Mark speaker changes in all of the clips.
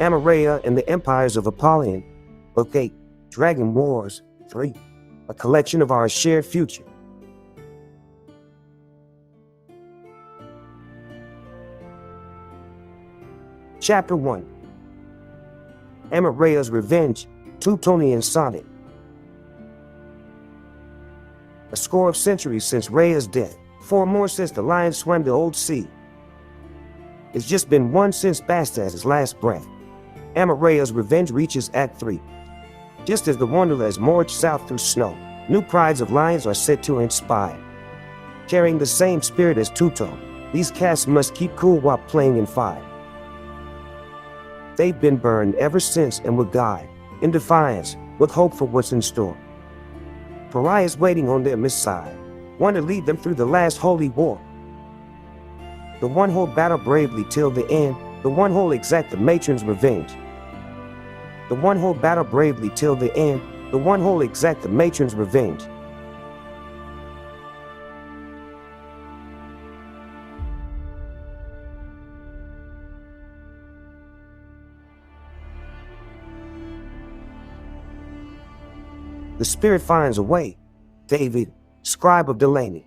Speaker 1: Ammarheia and the Empires of Apollyon. Book 8, Dragon Wars 3, a collection of our shared future. Chapter 1. Ammarheia's Revenge, Teutonian Sonnet. A score of centuries since Rhea's death, 4 more since the lion swam the old sea. It's just been one since Bastas's last breath. Ammarheia's Revenge reaches Act 3. Just as the wanderers march south through snow, new prides of lions are set to inspire. Carrying the same spirit as Tewtoh, these casts must keep cool while playing in fire. They've been burned ever since and will guide, in defiance, with hope for what's in store. Pariahs waiting on their Messiah, one to lead them through the last holy war. The one who'll battle bravely till the end, the one who'll exact the matron's revenge. The one who'll battle bravely till the end, the one who'll exact the matron's revenge. The spirit finds a way. David, scribe of Delaney.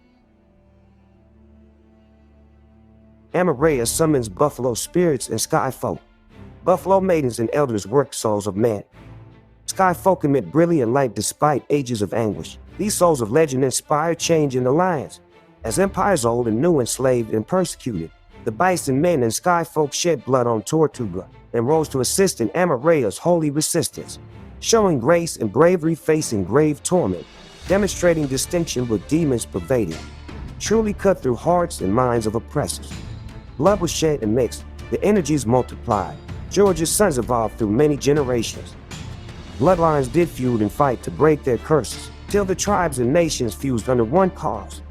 Speaker 1: Ammarheia summons buffalo spirits and sky folk. Buffalo maidens and elders work souls of man. Sky folk emit brilliant light despite ages of anguish. These souls of legend inspire change in the lions. As empires old and new enslaved and persecuted, the bison men and sky folk shed blood on Tewtoh and rose to assist in Ammarheia's holy resistance, showing grace and bravery facing grave torment, demonstrating distinction with demons pervading, truly cut through hearts and minds of oppressors. Blood was shed and mixed, the energies multiplied. George's sons evolved through many generations. Bloodlines did feud and fight to break their curses, till the tribes and nations fused under one cause.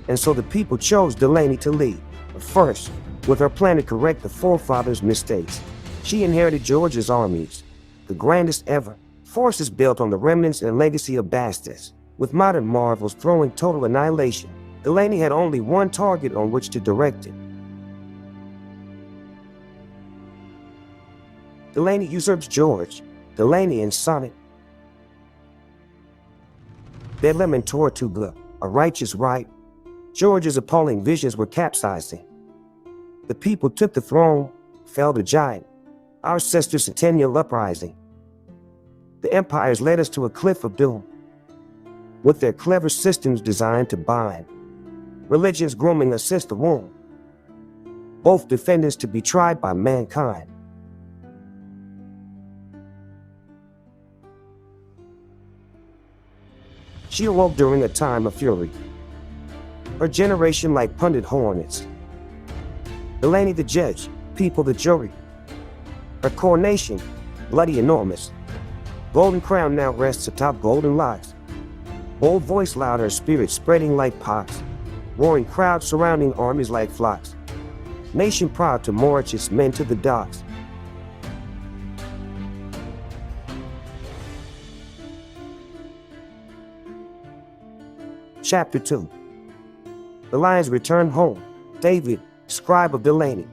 Speaker 1: And so the people chose Delaney to lead. But first, with her plan to correct the forefathers' mistakes, she inherited George's armies, the grandest ever, forces built on the remnants and legacy of Bastas. With modern marvels throwing total annihilation, Delaney had only one target on which to direct it. Delaney usurps George, Delaney in Sonnet. Bedlam and Tewtoh, a righteous right. George's appalling visions were capsizing. The people took the throne, fell the giant. Our sister's centennial uprising. The empires led us to a cliff of doom, with their clever systems designed to bind. Religions grooming us since the womb, both defendants to be tried by mankind. She awoke during a time of fury, her generation like pundit hornets. Delaney the judge, people the jury. Her coronation, bloody enormous. Golden crown now rests atop golden locks. Bold voice loud, her spirit spreading like pox. Roaring crowds surrounding armies like flocks. Nation proud to march its men to the docks. Chapter 2. The lions return home. David, scribe of Delaney.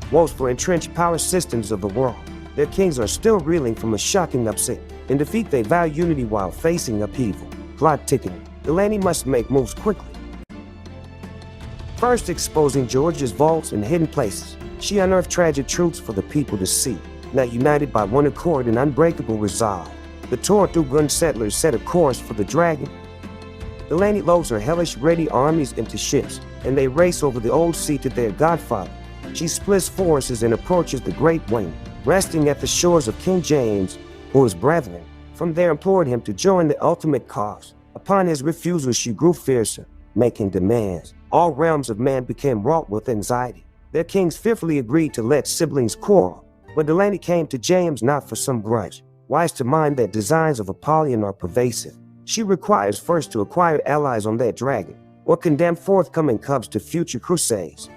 Speaker 1: Woes for entrenched power systems of the world. Their kings are still reeling from a shocking upset. In defeat, they vow unity while facing upheaval. Plot ticking. Delaney must make moves quickly. First, exposing George's vaults and hidden places, she unearthed tragic truths for the people to see. Now united by one accord and unbreakable resolve, the Tewtoh settlers set a course for the dragon. Delaney loads her hellish-ready armies into ships, and they race over the old sea to their godfather. She splits forces and approaches the Great Wing, resting at the shores of King James, who is brethren. From there implored him to join the ultimate cause. Upon his refusal, she grew fiercer, making demands. All realms of man became wrought with anxiety. Their kings fearfully agreed to let siblings quarrel, but Delaney came to James not for some grudge. Wise to mind that designs of Apollyon are pervasive, she requires first to acquire allies on that dragon, or condemn forthcoming cubs to future crusades.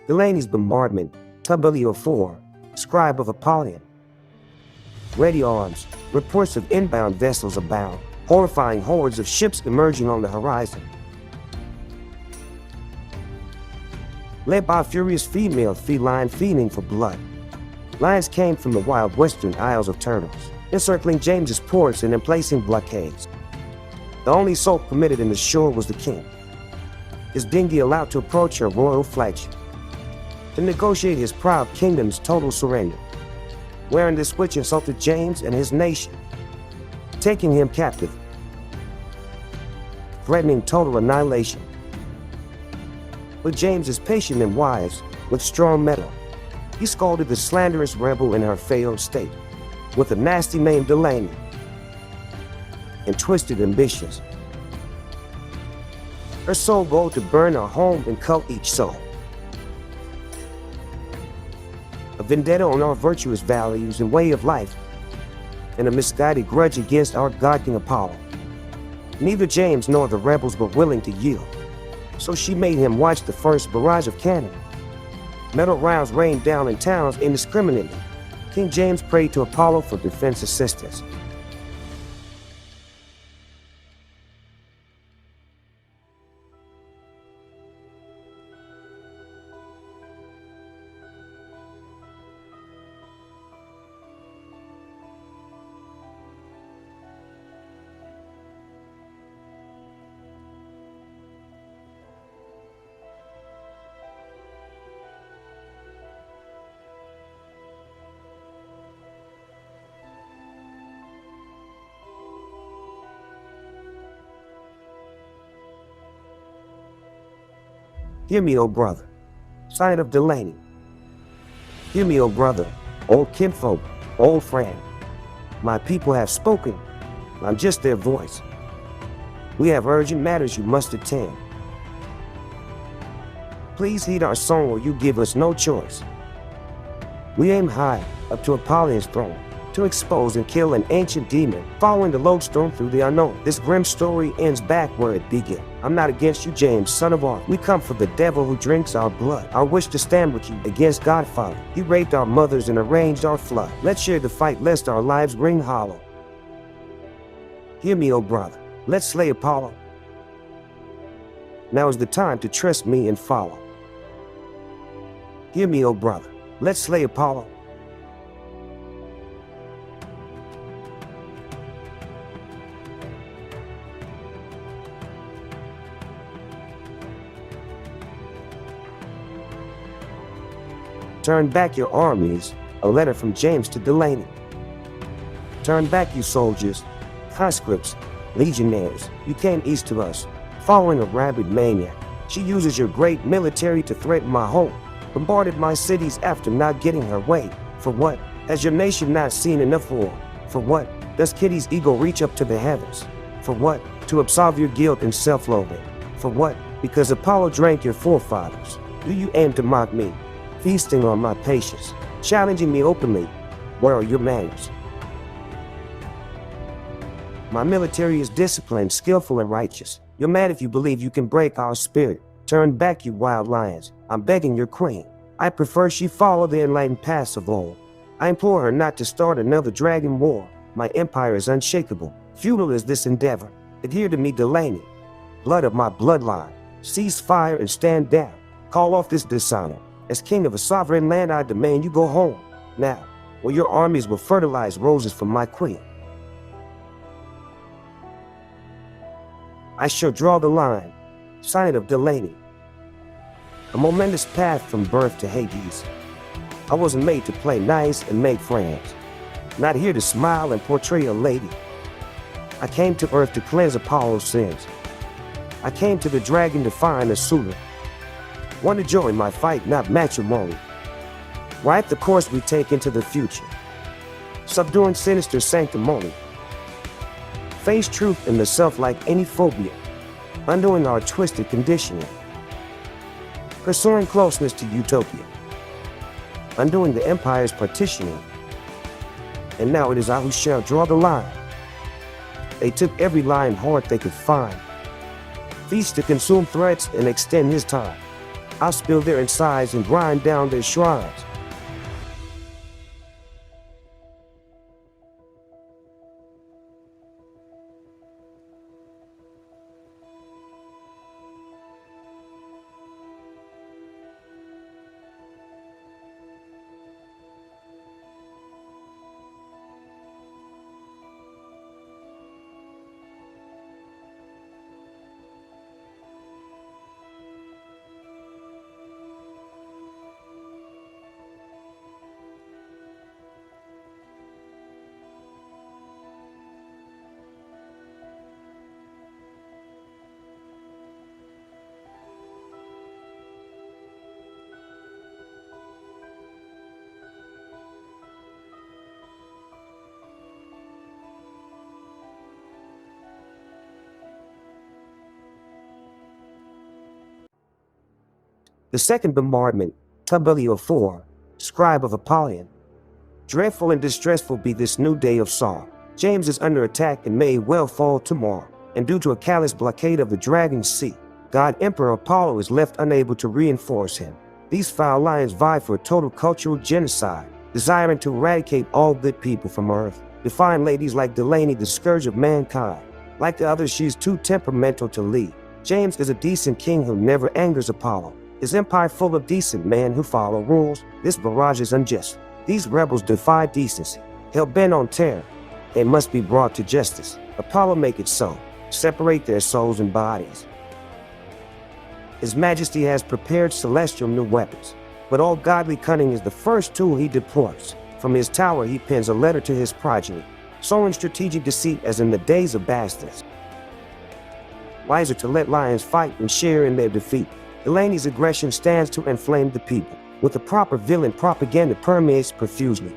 Speaker 1: Delaney's Bombardment, Tewtoh, scribe of Apollyon. Ready arms, reports of inbound vessels abound. horrifying hordes of ships emerging on the horizon. Led by a furious female feline fiending for blood. Lions came from the wild western Isles of Turtles, encircling James's ports and emplacing blockades. The only soul permitted in the shore was the king, his dinghy allowed to approach her royal flagship, to negotiate his proud kingdom's total surrender. Wearing this switch insulted James and his nation, taking him captive, threatening total annihilation. But James is patient and wise, with strong mettle. He scolded the slanderous rebel in her failed state, with a nasty name Delaney, and twisted ambitions. Her sole goal to burn her home and cull each soul. A vendetta on our virtuous values and way of life, and a misguided grudge against our God King Apollo. Neither James nor the rebels were willing to yield, so she made him watch the first barrage of cannon. Metal rounds rained down in towns indiscriminately. King James prayed to Apollo for defense assistance. Hear me, O brother, sign of Delaney. Hear me, O brother, old kinfolk, old friend. My people have spoken. I'm just their voice. We have urgent matters you must attend. Please heed our song or you give us no choice. We aim high, up to Apollyon's throne, to expose and kill an ancient demon, following the lodestone through the unknown. This grim story ends back where it began. I'm not against you, James, son of Arthur. We come for the devil who drinks our blood. Our wish to stand with you against Godfather. He raped our mothers and arranged our flood. Let's share the fight lest our lives ring hollow. Hear me, O brother. Let's slay Apollo. Now is the time to trust me and follow. Hear me, O brother. Let's slay Apollo. Turn back your armies, a letter from James to Delaney. Turn back, you soldiers, conscripts, legionnaires. You came east to us, following a rabid maniac. She uses your great military to threaten my home, bombarded my cities after not getting her way. For what? Has your nation not seen enough war? For what? Does Kitty's ego reach up to the heavens? For what? To absolve your guilt and self-loathing. For what? Because Apollo drank your forefathers. Do you aim to mock me? Feasting on my patience, challenging me openly. Where are your manners? My military is disciplined, skillful, and righteous. You're mad if you believe you can break our spirit. Turn back, you wild lions. I'm begging your queen. I prefer she follow the enlightened paths of old. I implore her not to start another dragon war. My empire is unshakable. Futile is this endeavor. Adhere to me, Delaney. Blood of my bloodline. Cease fire and stand down. Call off this dishonor. As king of a sovereign land, I demand you go home. Now, or your armies will fertilize roses for my queen. I shall draw the line. Sign of Delaney. A momentous path from birth to Hades. I wasn't made to play nice and make friends. Not here to smile and portray a lady. I came to earth to cleanse Apollo's sins. I came to the dragon to find a suitor. One to join my fight, not matrimony. Write the course we take into the future. Subduing sinister sanctimony. Face truth in the self like any phobia. Undoing our twisted conditioning. Pursuing closeness to utopia. Undoing the empire's partitioning. And now it is I who shall draw the line. They took every lion heart they could find. Feast to consume threats and extend his time. I'll spill their insides and grind down their shrines. The Second Bombardment, Tewtoh 4, Scribe of Apollyon. Dreadful and distressful be this new day of sorrow. James is under attack and may well fall tomorrow, and due to a callous blockade of the dragging sea, God Emperor Apollo is left unable to reinforce him. These foul lions vie for a total cultural genocide, desiring to eradicate all good people from Earth. Define ladies like Delaney the scourge of mankind. Like the others, she is too temperamental to lead. James is a decent king who never angers Apollo. His empire full of decent men who follow rules. This barrage is unjust. These rebels defy decency. Hell-bent on terror. They must be brought to justice. Apollo make it so. Separate their souls and bodies. His Majesty has prepared celestial new weapons, but all godly cunning is the first tool he deploys. From his tower he pens a letter to his progeny, sowing strategic deceit as in the days of bastards. Wiser to let lions fight and share in their defeat. Delaney's aggression stands to inflame the people. With the proper villain propaganda permeates profusely.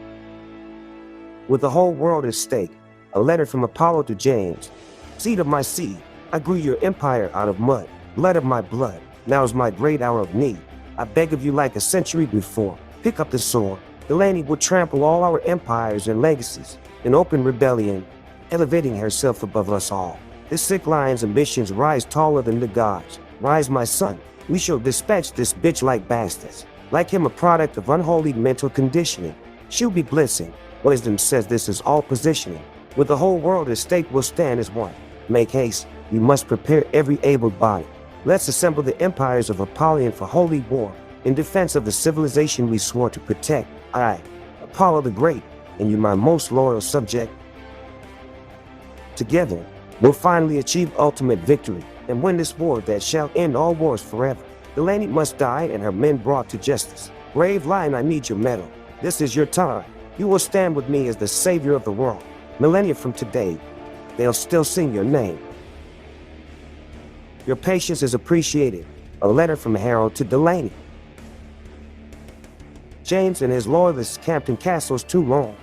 Speaker 1: With the whole world at stake, a letter from Apollo to James. Seed of my seed, I grew your empire out of mud. Blood of my blood, now is my great hour of need. I beg of you like a century before, pick up the sword. Delaney would trample all our empires and legacies in open rebellion, elevating herself above us all. This sick lion's ambitions rise taller than the gods. Rise, my son, we shall dispatch this bitch like bastards. Like him, a product of unholy mental conditioning. She'll be blitzing. Wisdom says this is all positioning. With the whole world at stake, we'll stand as one. Make haste, we must prepare every able body. Let's assemble the empires of Apollyon for holy war, in defense of the civilization we swore to protect. I, Apollo the Great, and you my most loyal subject. Together, we'll finally achieve ultimate victory, and win this war that shall end all wars forever. Delaney must die and her men brought to justice. Brave lion, I need your medal. This is your time. You will stand with me as the savior of the world. Millennia from today, they'll still sing your name. Your patience is appreciated. A letter from Harold to Delaney. James and his loyalists camped in castles too long.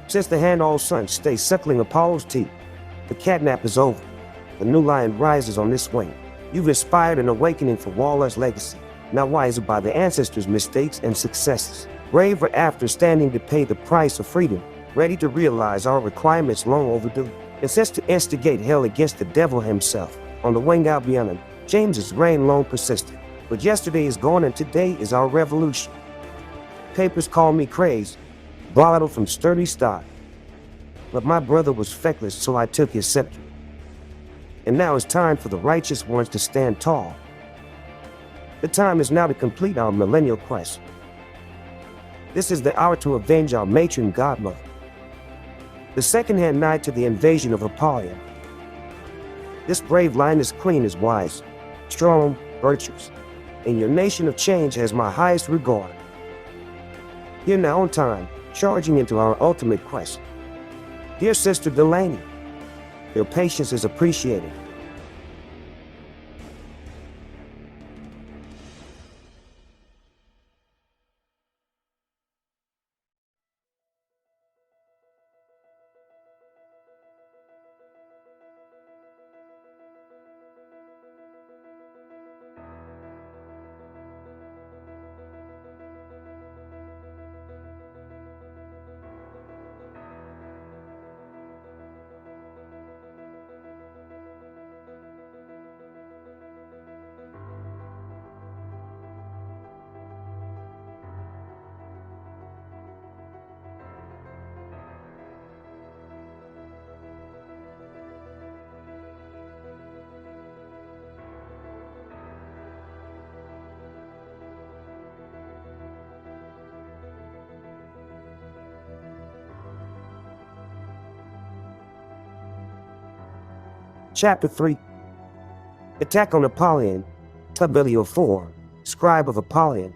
Speaker 1: Since the hand-old sun stays suckling Apollo's teeth, the catnap is over. The new lion rises on this wing. You've inspired an awakening for Waller's legacy, now wiser by the ancestors' mistakes and successes. Braver after standing to pay the price of freedom, ready to realize our requirements long overdue, and sets to instigate hell against the devil himself. On the wing out beyond him, James's reign long persisted. But yesterday is gone and today is our revolution. Papers call me crazed, volatile from sturdy stock. But my brother was feckless, so I took his scepter. And now it's time for the righteous ones to stand tall. The time is now to complete our millennial quest. This is the hour to avenge our matron godmother. The second-hand knight to the invasion of Apollyon. This brave lioness queen is wise, strong, virtuous, and your nation of change has my highest regard. Here now on time, charging into our ultimate quest. Dear Sister Delaney, your patience is appreciated. Chapter 3. Attack on Apollyon, Tewtoh 4, Scribe of Apollyon.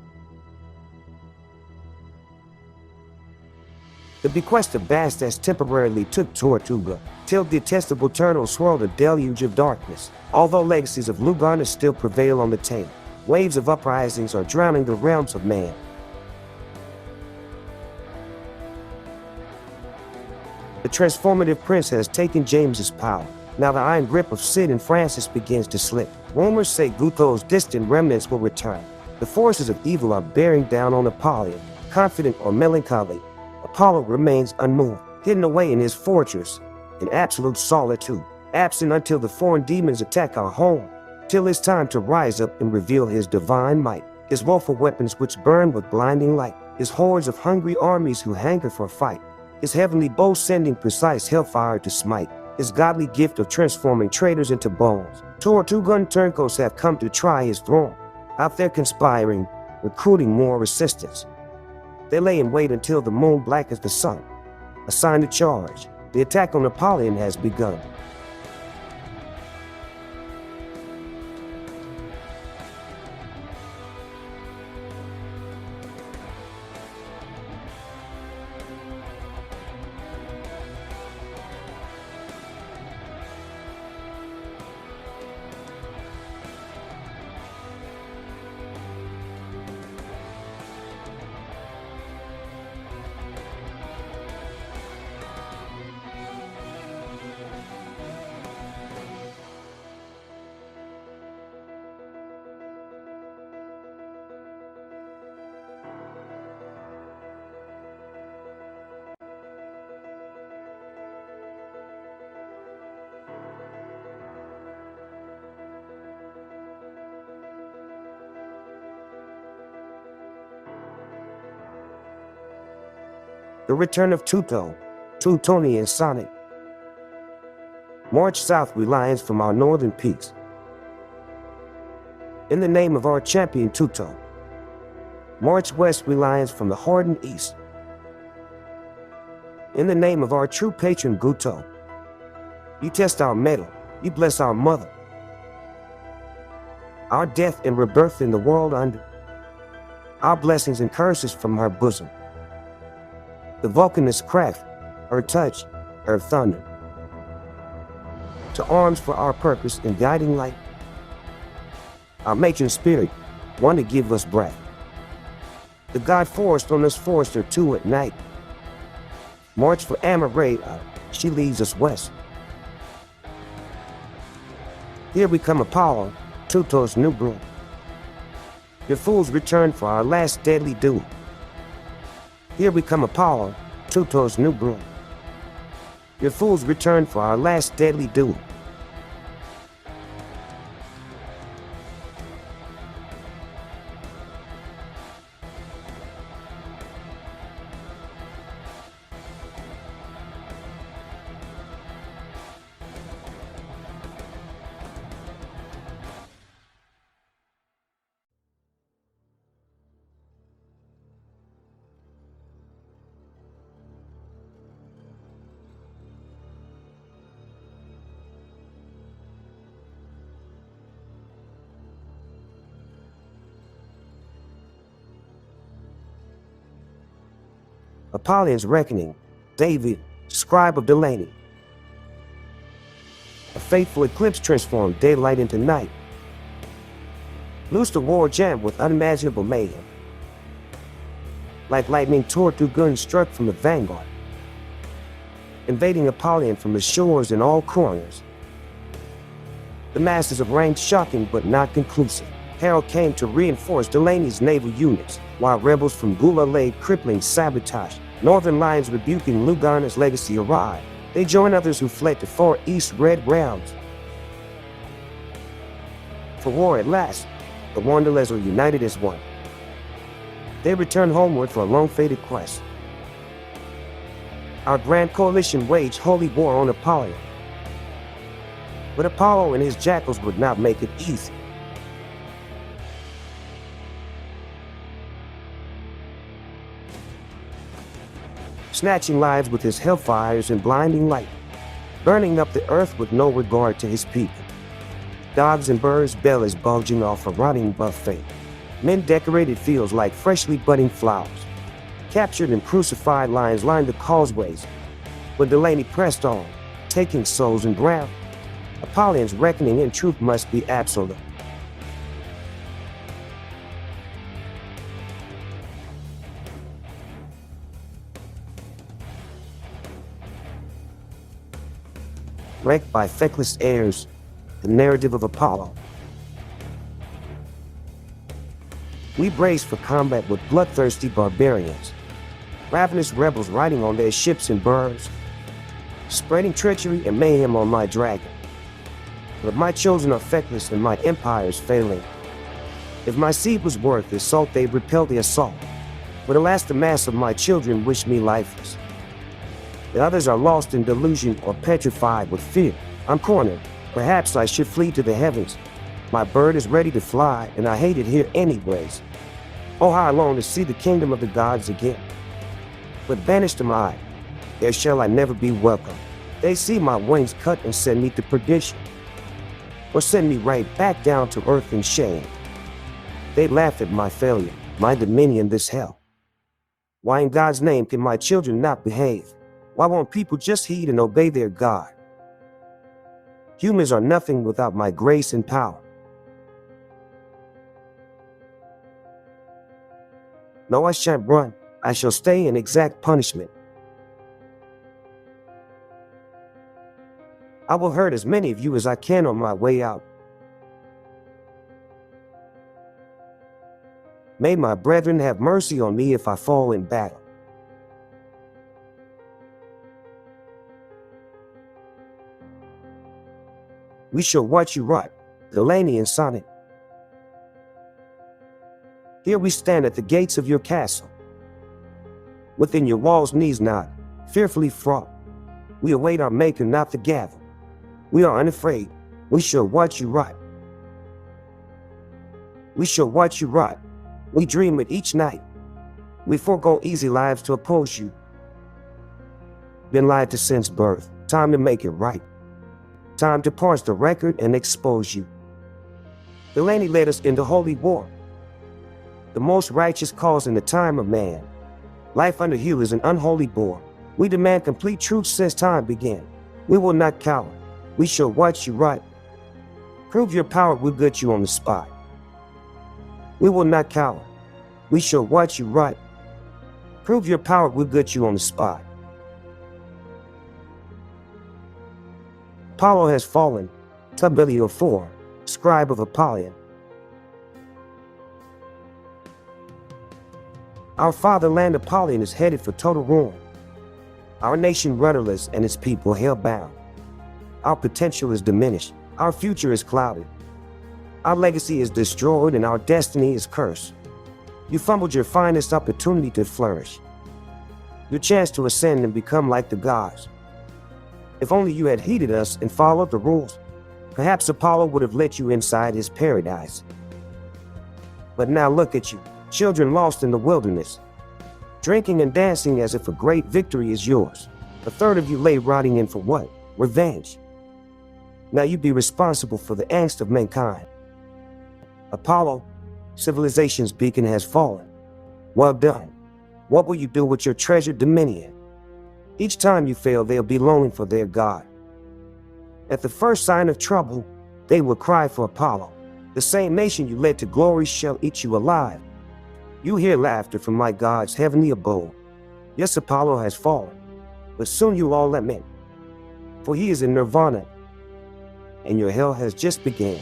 Speaker 1: The bequest of bastards temporarily took Tewtoh, till detestable turtle swirled a deluge of darkness. Although legacies of Lugarna still prevail on the table, waves of uprisings are drowning the realms of man. The transformative prince has taken James's power. Now the iron grip of Sid and Francis begins to slip. Rumors say Gutho's distant remnants will return. The forces of evil are bearing down on Apollyon. Confident or melancholy, Apollo remains unmoved, hidden away in his fortress, in absolute solitude, absent until the foreign demons attack our home, till it's time to rise up and reveal his divine might, his woeful weapons which burn with blinding light, his hordes of hungry armies who hanker for fight, his heavenly bow sending precise hellfire to smite, his godly gift of transforming traitors into bones. Two-gun turncoats have come to try his throne, out there conspiring, recruiting more resistance. They lay in wait until the moon blackens the sun. A sign to charge. The attack on Apollyon has begun. The Return of Tewtoh, Teutonian Sonnet. March south we lions from our northern peaks, in the name of our champion Tewtoh. March west we lions from the hardened east, in the name of our true patron Tewtoh. You test our mettle, you bless our mother, our death and rebirth in the world under, our blessings and curses from her bosom. The Vulcanist craft, her touch, her thunder. To arms for our purpose and guiding light. Our matron spirit, one to give us breath. The god forest on us forester too at night. March for Ammarheia, she leads us west. Here we come Apollo, Tewtoh's new broom. Your fools return for our last deadly duel. Here we come Apollo, Tewtoh's new broom. Your fools return for our last deadly duel. Apollyon's reckoning, David, scribe of Delaney. A fateful eclipse transformed daylight into night. Loosed a war jam with unimaginable mayhem. Like lightning tore through guns struck from the vanguard, invading Apollyon from the shores and all corners. The masses of ranks shocking but not conclusive. Harold came to reinforce Delaney's naval units, while rebels from Gula laid crippling sabotage. Northern lines rebuking Lugana's legacy arrived. They joined others who fled to far east red realms. For war at last, the Wanderers were united as one. They returned homeward for a long-fated quest. Our grand coalition waged holy war on Apollyon. But Apollo and his jackals would not make it easy. Snatching lives with his hellfires and blinding light, burning up the earth with no regard to his people. Dogs and birds' bellies bulging off a rotting buffet. Men decorated fields like freshly budding flowers. Captured and crucified lions lined the causeways. When Delaney pressed on, taking souls and ground, Apollyon's reckoning in truth must be absolute. Wrecked by Feckless Heirs, the narrative of Apollo. We brace for combat with bloodthirsty barbarians, ravenous rebels riding on their ships and birds, spreading treachery and mayhem on my dragon. But my children are feckless and my empire is failing. If my seed was worth the salt, they'd repel the assault. But alas, the mass of my children wish me lifeless. The others are lost in delusion or petrified with fear. I'm cornered. Perhaps I should flee to the heavens. My bird is ready to fly, and I hate it here anyways. Oh, how I long to see the kingdom of the gods again. But banished am I. There shall I never be welcome. They see my wings cut and send me to perdition, or send me right back down to earth in shame. They laugh at my failure, my dominion this hell. Why in God's name can my children not behave? Why won't people just heed and obey their God? Humans are nothing without my grace and power. No, I shan't run. I shall stay and exact punishment. I will hurt as many of you as I can on my way out. May my brethren have mercy on me if I fall in battle. We shall watch you rot. Delaney and Sonnet. Here we stand at the gates of your castle. Within your walls knees nod, fearfully fraught. We await our maker, not the gavel. We are unafraid. We shall watch you rot. We shall watch you rot. We dream it each night. We forego easy lives to oppose you. Been lied to since birth. Time to make it right. Time to parse the record and expose you. Delaney led us into holy war, the most righteous cause in the time of man. Life under you is an unholy bore. We demand complete truth since time began. We will not cower. We shall watch you rot. Prove your power, we'll get you on the spot. We will not cower. We shall watch you rot. Prove your power, we'll get you on the spot. Apollo has fallen. Tewtoh 4, scribe of Apollyon. Our fatherland Apollyon is headed for total ruin. Our nation rudderless and its people hell-bound. Our potential is diminished. Our future is clouded. Our legacy is destroyed and our destiny is cursed. You fumbled your finest opportunity to flourish, your chance to ascend and become like the gods. If only you had heeded us and followed the rules, perhaps Apollo would have let you inside his paradise. But now look at you, children lost in the wilderness, drinking and dancing as if a great victory is yours. A third of you lay rotting in for what? Revenge. Now you be responsible for the angst of mankind. Apollo, civilization's beacon has fallen. Well done. What will you do with your treasured dominion? Each time you fail, they'll be longing for their god. At the first sign of trouble, they will cry for Apollo. The same nation you led to glory shall eat you alive. You hear laughter from my God's heavenly abode. Yes, Apollo has fallen, but soon you'll all lament, for he is in nirvana, and your hell has just begun.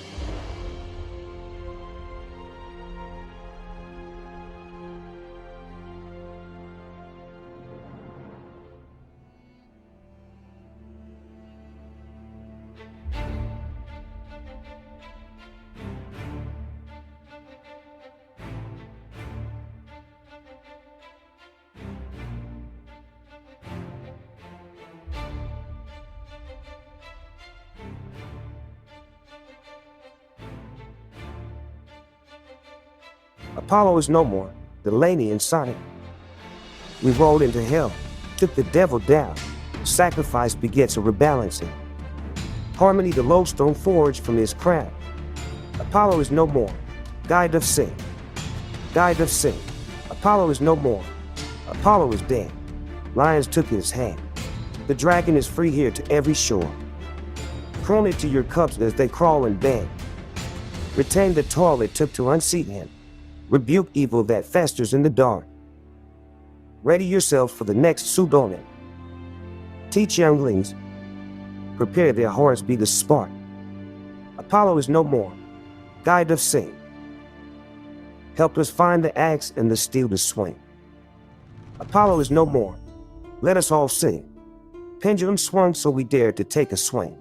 Speaker 1: Apollo is no more. Delaney and Sonnet. We rolled into hell, took the devil down. Sacrifice begets a rebalancing. Harmony the lodestone forged from his crown. Apollo is no more. Guide of sin. Guide of sin. Apollo is no more. Apollo is dead. Lions took his hand. The dragon is free here to every shore. Crone it to your cubs as they crawl and beg. Retain the toil it took to unseat him. Rebuke evil that festers in the dark. Ready yourself for the next pseudonym. Teach younglings. Prepare their hearts be the spark. Apollo is no more. Guide of sin. helped us find the axe and the steel to swing. Apollo is no more. Let us all sing. Pendulum swung so we dared to take a swing.